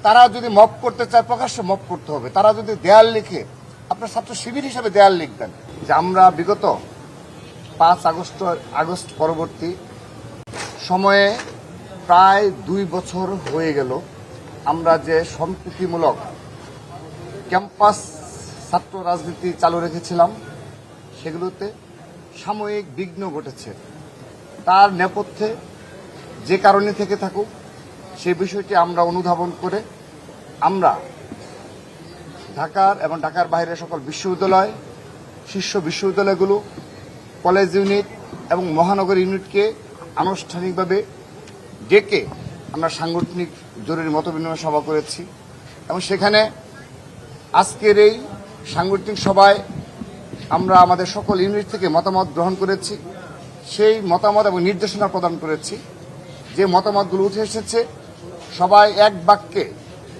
তারা যদি মব করতে চায় প্রকাশ্যে মব করতে হবে। তারা যদি দেয়াল লিখে, আপনার ছাত্র শিবির হিসেবে দেয়াল লিখবেন যে আমরা বিগত 5 আগস্ট পরবর্তী সময়ে প্রায় 2 বছর হয়ে গেল আমরা যে সম্প্রীতিমূলক ক্যাম্পাস ছাত্র রাজনীতি চালু রেখেছিলাম, সেগুলোতে সাময়িক বিঘ্ন ঘটেছে। তার নেপথ্যে যে কারণে থেকে থাকুক, সেই বিষয়টি আমরা অনুধাবন করে আমরা ঢাকার এবং ঢাকার বাইরের সকল বিশ্ববিদ্যালয়, শীর্ষ বিশ্ববিদ্যালয়গুলো, কলেজ ইউনিট এবং মহানগর ইউনিটকে আনুষ্ঠানিকভাবে ডেকে আমরা সাংগঠনিক জরুরি মতবিনিময় সভা করেছি এবং সেখানে আজকের এই সাংগঠনিক সভায় আমরা আমাদের সকল ইউনিট থেকে মতামত গ্রহণ করেছি। সেই মতামত এবং নির্দেশনা প্রদান করেছি। যে মতামতগুলো উঠে এসেছে, সবাই এক বাক্যে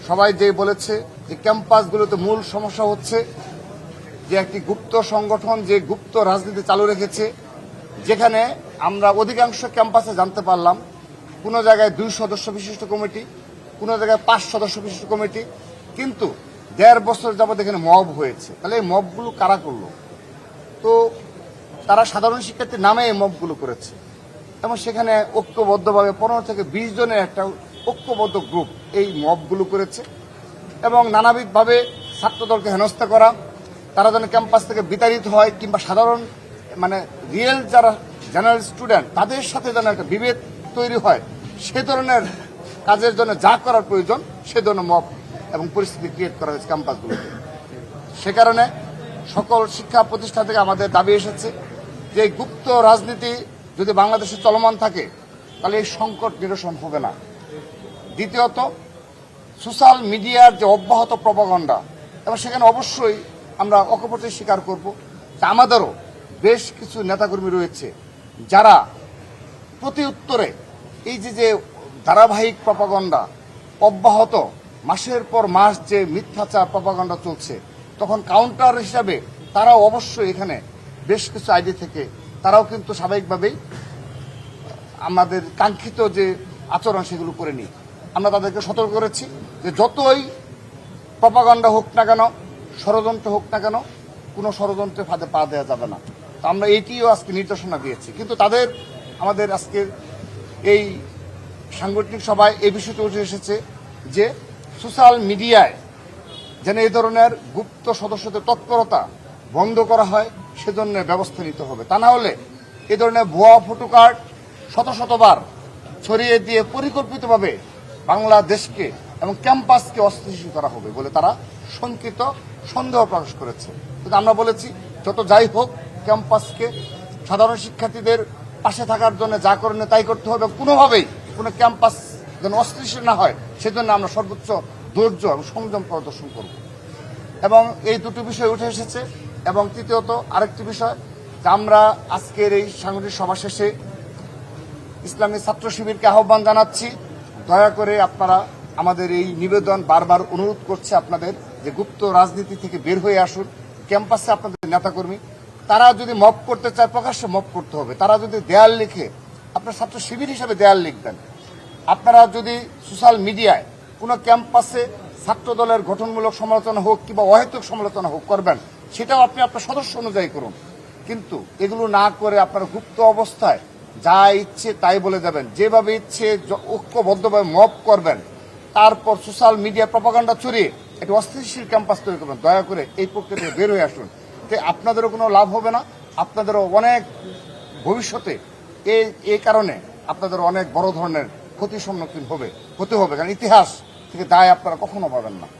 সবাই যে বলেছে যে ক্যাম্পাসগুলোতে মূল সমস্যা হচ্ছে যে একটি গুপ্ত সংগঠন যে গুপ্ত রাজনীতি চালু রেখেছে, যেখানে আমরা অধিকাংশ ক্যাম্পাসে জানতে পারলাম কোনো জায়গায় 2 সদস্য বিশিষ্ট কমিটি, কোনো জায়গায় 5 সদস্য বিশিষ্ট কমিটি, কিন্তু 1.5 বছর যাবৎ এখানে মব হয়েছে। তাহলে এই মবগুলো কারা করলো? তো তারা সাধারণ শিক্ষার্থীর নামে এই মবগুলো করেছে এবং সেখানে ঐক্যবদ্ধভাবে 15 থেকে 20 জনের একটা ঐক্যবদ্ধ গ্রুপ এই মবগুলো করেছে এবং নানাবিধভাবে ছাত্রদলকে হেনস্থা করা, তারা যেন ক্যাম্পাস থেকে বিতাড়িত হয় কিংবা সাধারণ রিয়েল যারা জেনারেল স্টুডেন্ট তাদের সাথে যেন একটা বিভেদ তৈরি হয়, সে ধরনের কাজের জন্য যা করার প্রয়োজন সে ধরনের মব এবং পরিস্থিতি ক্রিয়েট করা হয়েছে ক্যাম্পাসগুলোতে। সে কারণে সকল শিক্ষা প্রতিষ্ঠান থেকে আমাদের দাবি এসেছে যে গুপ্ত রাজনীতি যদি বাংলাদেশে চলমান থাকে তাহলে এই সংকট নিরসন হবে না। দ্বিতীয়ত, সোশ্যাল মিডিয়ার যে অব্যাহত প্রপাগান্ডা, এবং সেখানে অবশ্যই আমরা অকপটে স্বীকার করব যে আমাদেরও বেশ কিছু নেতাকর্মী রয়েছে যারা প্রতি উত্তরে এই যে ধারাবাহিক প্রপাগান্ডা অব্যাহত মাসের পর মাস যে মিথ্যাচার প্রপাগান্ডা চলছে, তখন কাউন্টার হিসাবে তারাও অবশ্যই এখানে বেশ কিছু আইডি থেকে তারাও কিন্তু স্বাভাবিকভাবেই আমাদের কাঙ্ক্ষিত যে আচরণ সেগুলো করে নি। আমরা তাদেরকে সতর্ক করেছি যে যতই প্রপাগান্ডা হোক না কেন, ষড়যন্ত্র হোক না কেন, কোনো ষড়যন্ত্রের ফাঁদে পা দেওয়া যাবে না। তো আমরা এইটিও আজকে নির্দেশনা দিয়েছি, কিন্তু আমাদের আজকের এই সাংগঠনিক সভায় এই বিষয়টি উঠে এসেছে যে সোশ্যাল মিডিয়ায় যেন এই ধরনের গুপ্ত সদস্যদের তৎপরতা বন্ধ করা হয়, সেজন্য ব্যবস্থা নিতে হবে। তা না হলে এই ধরনের ভুয়া ফটো কার্ড শতবার ছড়িয়ে দিয়ে পরিকল্পিতভাবে বাংলাদেশকে এবং ক্যাম্পাসকে অস্থিতিশীল করা হবে বলে তারা শঙ্কিত সন্দেহ প্রকাশ করেছে। কিন্তু আমরা বলেছি যত যাই হোক ক্যাম্পাসকে সাধারণ শিক্ষার্থীদের পাশে থাকার জন্য যা করণীয় তাই করতে হবে। কোনোভাবেই কোনো ক্যাম্পাস যেন অস্থিতিশীল না হয় সেজন্য আমরা সর্বোচ্চ ধৈর্য এবং সংযম প্রদর্শন করব। এবং এই দুটো বিষয় উঠে এসেছে। এবং তৃতীয়ত আরেকটি বিষয় যে আমরা আজকের এই সাংগঠনিক সভা শেষে ইসলামী ছাত্র শিবিরকে আহ্বান জানাচ্ছি, দয়া করে আপনারা আমাদের এই নিবেদন বারবার অনুরোধ করছে আপনাদের যে গুপ্ত রাজনীতি থেকে বের হয়ে আসুন। ক্যাম্পাসে আপনাদের নেতাকর্মী তারা যদি মব করতে চায় প্রকাশ্যে মব করতে হবে। তারা যদি দেয়াল লিখে, আপনার ছাত্র শিবির হিসেবে দেয়াল লিখবেন। আপনারা যদি সোশ্যাল মিডিয়ায় কোনো ক্যাম্পাসে ছাত্র দলের গঠনমূলক সমালোচনা হোক কিংবা অহেতুক সমালোচনা হোক করবেন, সেটাও আপনি আপনার সদস্য অনুযায়ী করুন। কিন্তু এগুলো না করে আপনারা গুপ্ত অবস্থায় যা ইচ্ছে তাই বলে যাবেন, যেভাবে ইচ্ছে ঐক্যবদ্ধভাবে মব করবেন, তারপর সোশ্যাল মিডিয়া প্রপাগান্ডা ছড়িয়ে একটি অস্থিতিশীল ক্যাম্পাস তৈরি করবেন। দয়া করে এই প্রক্রিয়া থেকে বের হয়ে আসুন। আপনাদেরও কোনো লাভ হবে না, আপনাদেরও অনেক ভবিষ্যতে এই কারণে আপনাদের অনেক বড় ধরনের ক্ষতির সম্মুখীন হতে হবে, কারণ ইতিহাস থেকে দায় আপনারা কখনো পাবেন না।